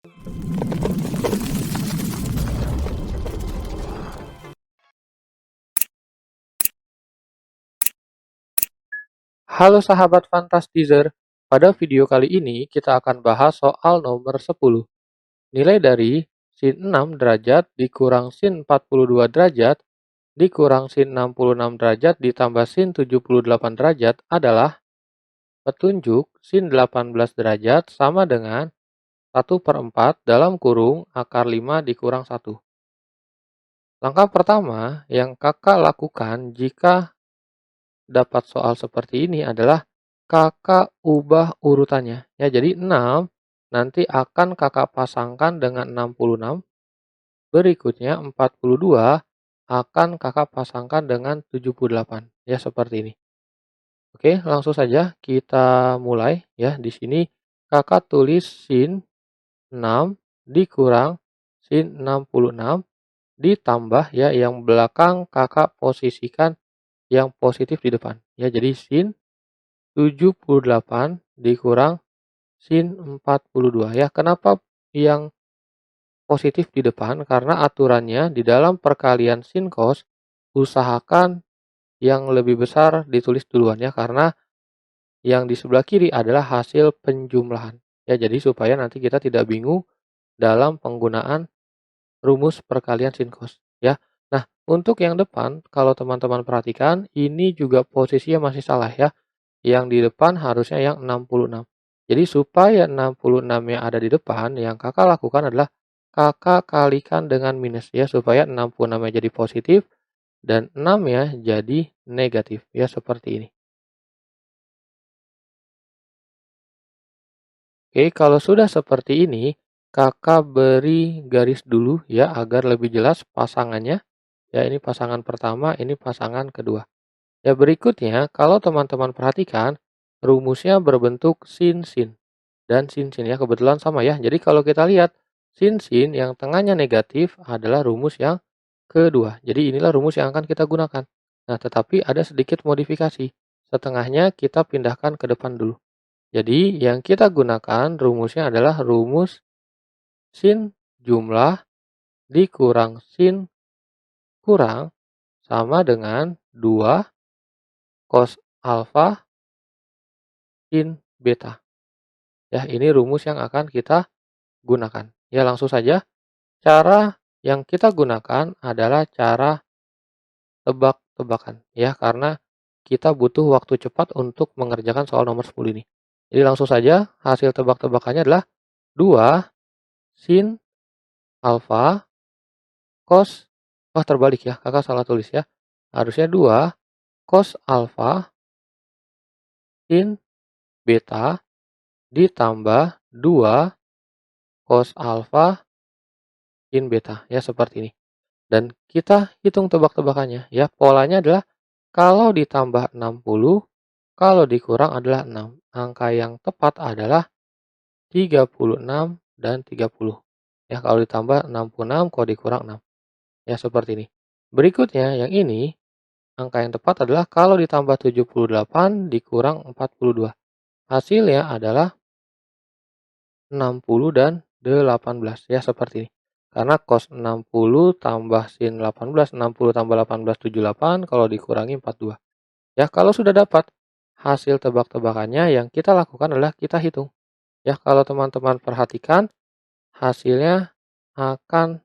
Halo sahabat Fantastizer, pada video kali ini kita akan bahas soal nomor 10. Nilai dari sin 6 derajat dikurang sin 42 derajat dikurang sin 66 derajat ditambah sin 78 derajat adalah petunjuk sin 18 derajat sama dengan 1/4 dalam kurung akar 5 dikurang 1. Langkah pertama yang kakak lakukan jika dapat soal seperti ini adalah kakak ubah urutannya. Ya, jadi 6 nanti akan kakak pasangkan dengan 66. Berikutnya 42 akan kakak pasangkan dengan 78. Ya, seperti ini. Oke, langsung saja kita mulai ya. Di sini kakak tulis sin 6 dikurang sin 66 ditambah ya yang belakang kakak posisikan yang positif di depan. Ya, jadi sin 78 dikurang sin 42 ya. Kenapa yang positif di depan? Karena aturannya di dalam perkalian sin cos usahakan yang lebih besar ditulis duluan ya, karena yang di sebelah kiri adalah hasil penjumlahan. Ya, jadi supaya nanti kita tidak bingung dalam penggunaan rumus perkalian sin cos ya. Nah, untuk yang depan kalau teman-teman perhatikan ini juga posisinya masih salah ya. Yang di depan harusnya yang 66. Jadi supaya 66 yang ada di depan, yang kakak lakukan adalah kakak kalikan dengan minus ya, supaya 66 nya jadi positif dan 6 ya jadi negatif ya, seperti ini. Oke, kalau sudah seperti ini, kakak beri garis dulu ya agar lebih jelas pasangannya. Ya, ini pasangan pertama, ini pasangan kedua. Ya, berikutnya kalau teman-teman perhatikan rumusnya berbentuk sin-sin. Dan sin-sin ya kebetulan sama ya. Jadi kalau kita lihat sin-sin yang tengahnya negatif adalah rumus yang kedua. Jadi inilah rumus yang akan kita gunakan. Nah, tetapi ada sedikit modifikasi. Setengahnya kita pindahkan ke depan dulu. Jadi yang kita gunakan rumusnya adalah rumus sin jumlah dikurang sin kurang sama dengan 2 cos alfa sin beta. Ya, ini rumus yang akan kita gunakan. Ya, langsung saja. Cara yang kita gunakan adalah cara tebak-tebakan ya, karena kita butuh waktu cepat untuk mengerjakan soal nomor 10 ini. Jadi langsung saja hasil tebak-tebakannya adalah 2 sin alfa cos, terbalik ya, kakak salah tulis ya. Harusnya 2 cos alfa sin beta ditambah 2 cos alfa sin beta ya, seperti ini. Dan kita hitung tebak-tebakannya ya. Polanya adalah kalau ditambah 60, kalau dikurang adalah 6. Angka yang tepat adalah 36 dan 30. Ya, kalau ditambah 66, kalau dikurang 6. Ya, seperti ini. Berikutnya yang ini, angka yang tepat adalah kalau ditambah 78 dikurang 42. Hasilnya adalah 60 dan 18. Ya, seperti ini. Karena cos 60 tambah sin 18, 60 tambah 18, 78, kalau dikurangi 42. Ya, kalau sudah dapat hasil tebak-tebakannya, yang kita lakukan adalah kita hitung. Ya, kalau teman-teman perhatikan, hasilnya akan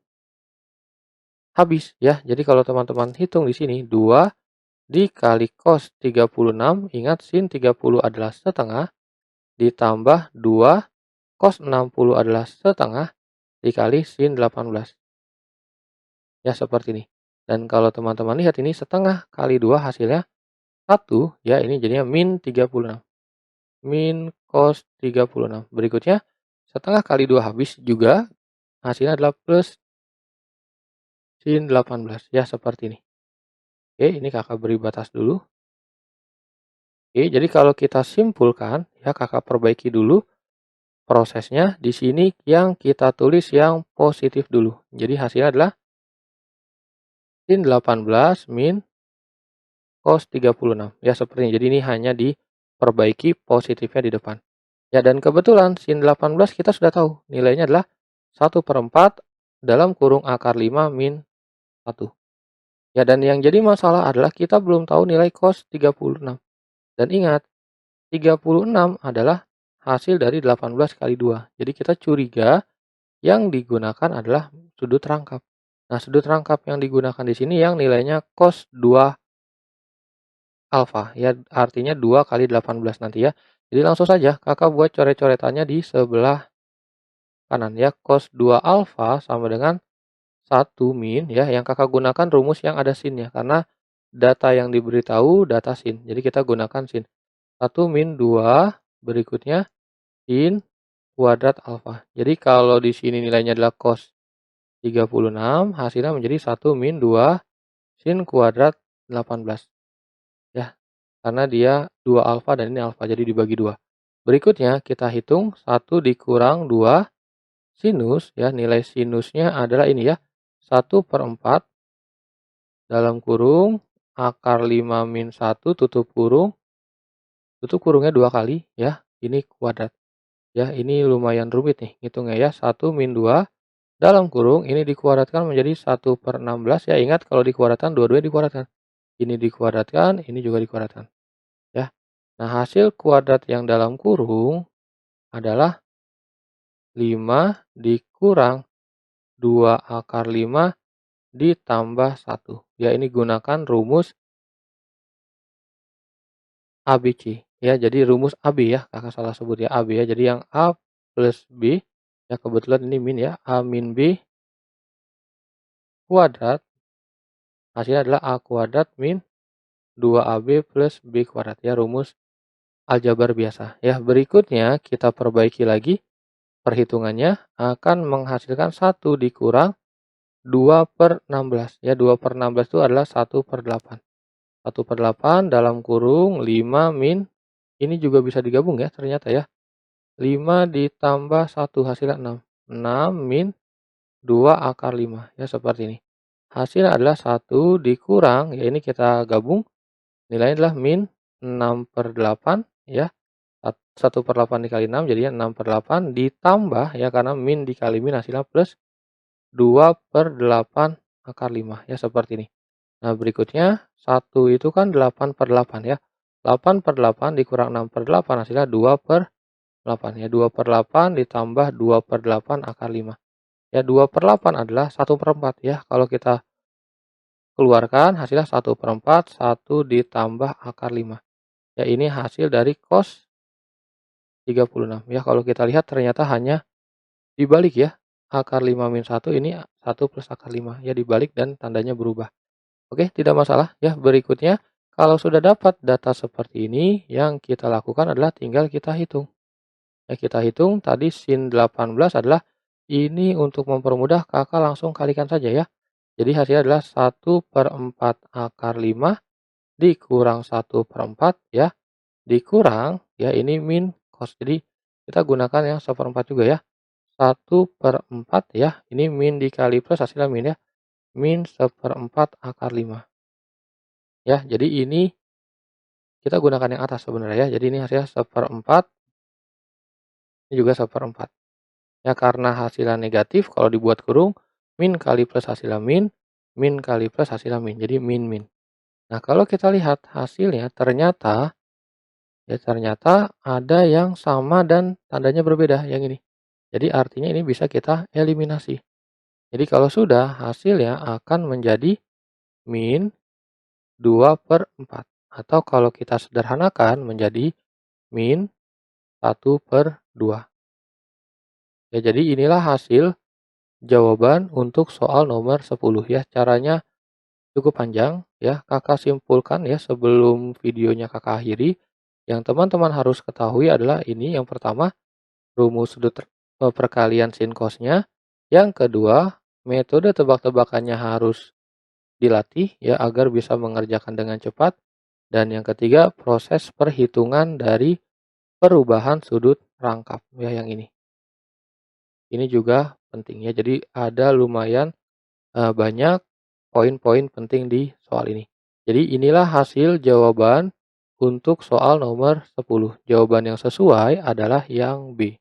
habis ya. Jadi kalau teman-teman hitung di sini 2 dikali cos 36, ingat sin 30 adalah setengah, ditambah 2 cos 60 adalah setengah, dikali sin 18. Ya, seperti ini. Dan kalau teman-teman lihat ini setengah kali 2 hasilnya 1, ya ini jadinya min 36. Min cos 36. Berikutnya setengah kali 2 habis juga, hasilnya adalah plus sin 18. Ya, seperti ini. Oke, ini kakak beri batas dulu. Oke, jadi kalau kita simpulkan, ya kakak perbaiki dulu prosesnya. Di sini yang kita tulis yang positif dulu. Jadi hasilnya adalah sin 18 min cos 36. Ya, seperti ini. Jadi ini hanya diperbaiki positifnya di depan. Ya, dan kebetulan sin 18 kita sudah tahu nilainya adalah 1/4 dalam kurung akar 5 min 1. Ya, dan yang jadi masalah adalah kita belum tahu nilai cos 36. Dan ingat, 36 adalah hasil dari 18 kali 2. Jadi kita curiga yang digunakan adalah sudut rangkap. Nah, sudut rangkap yang digunakan di sini yang nilainya cos 2 alfa. Ya, artinya 2 kali 18 nanti ya. Jadi langsung saja kakak buat coret-coretannya di sebelah kanan ya. Cos 2 alfa sama dengan 1 min ya. Yang kakak gunakan rumus yang ada sinnya. Karena data yang diberitahu data sin. Jadi kita gunakan sin. 1 min 2 berikutnya sin kuadrat alfa. Jadi kalau di sini nilainya adalah cos 36, hasilnya menjadi 1 min 2 sin kuadrat 18. Ya, karena dia 2 alfa dan ini alfa, jadi dibagi 2. Berikutnya kita hitung 1 dikurang 2 sinus, ya nilai sinusnya adalah ini ya, 1/4 dalam kurung akar 5 min 1 tutup kurungnya 2 kali ya, ini kuadrat. Ya, ini lumayan rumit nih hitungnya ya, 1 min 2 dalam kurung ini dikuadratkan menjadi 1/16 ya, ingat kalau dikuadratkan dua-duanya dikuadratkan. Ini dikuadratkan, ini juga dikuadratkan. Ya. Nah, hasil kuadrat yang dalam kurung adalah 5 dikurang 2 akar 5 ditambah 1. Ya, ini gunakan rumus ABC. Ya, jadi rumus AB ya, kakak salah sebut ya, AB ya. Jadi yang A plus B, ya kebetulan ini min ya, A min B kuadrat, hasilnya adalah A kuadrat min 2AB plus B kuadrat. Ya, rumus aljabar biasa. Ya, berikutnya kita perbaiki lagi. Perhitungannya akan menghasilkan 1 dikurang 2/16. Ya, 2/16 itu adalah 1/8. 1/8 dalam kurung 5 min, ini juga bisa digabung ya ternyata ya. 5 ditambah 1 hasilnya 6. 6 min 2 akar 5. Ya, seperti ini. Hasilnya adalah 1 dikurang, ya ini kita gabung. Nilainya adalah min 6/8 ya. 1/8 dikali 6 jadinya 6/8 ditambah ya karena min dikali min hasilnya plus 2/8 akar 5 ya seperti ini. Nah, berikutnya 1 itu kan 8/8 ya. 8/8 dikurang 6/8 hasilnya 2/8 ya. 2/8 ditambah 2/8 akar 5. Ya, 2/8 adalah 1/4 ya. Kalau kita keluarkan hasilnya 1/4, 1 ditambah akar 5. Ya, ini hasil dari cos 36 ya. Kalau kita lihat ternyata hanya dibalik ya. Akar 5 min 1 ini 1 plus akar 5 ya, dibalik dan tandanya berubah. Oke, tidak masalah ya. Berikutnya, kalau sudah dapat data seperti ini, yang kita lakukan adalah tinggal kita hitung. Ya, kita hitung tadi sin 18 adalah ini untuk mempermudah kakak langsung kalikan saja ya. Jadi hasilnya adalah 1/4 akar 5 dikurang 1/4 ya. Dikurang ya ini min cos. Jadi kita gunakan yang 1/4 juga ya. 1/4 ya. Ini min dikali plus hasilnya min ya. Min 1/4 akar 5. Ya, jadi ini kita gunakan yang atas sebenarnya ya. Jadi ini hasilnya 1/4, ini juga 1/4. Ya, karena hasilnya negatif kalau dibuat kurung, min kali plus hasilnya min kali plus hasilnya min. Jadi min min. Nah, kalau kita lihat hasilnya ternyata ada yang sama dan tandanya berbeda yang ini. Jadi artinya ini bisa kita eliminasi. Jadi kalau sudah hasilnya akan menjadi min 2/4. Atau kalau kita sederhanakan menjadi min 1/2. Ya, jadi inilah hasil jawaban untuk soal nomor 10 ya. Caranya cukup panjang ya. Kakak simpulkan ya sebelum videonya kakak akhiri. Yang teman-teman harus ketahui adalah ini yang pertama, rumus sudut perkalian sin cosnya. Yang kedua, metode tebak-tebakannya harus dilatih ya agar bisa mengerjakan dengan cepat. Dan yang ketiga, proses perhitungan dari perubahan sudut rangkap ya yang ini. Ini juga penting ya. Jadi ada lumayan banyak poin-poin penting di soal ini. Jadi inilah hasil jawaban untuk soal nomor 10. Jawaban yang sesuai adalah yang B.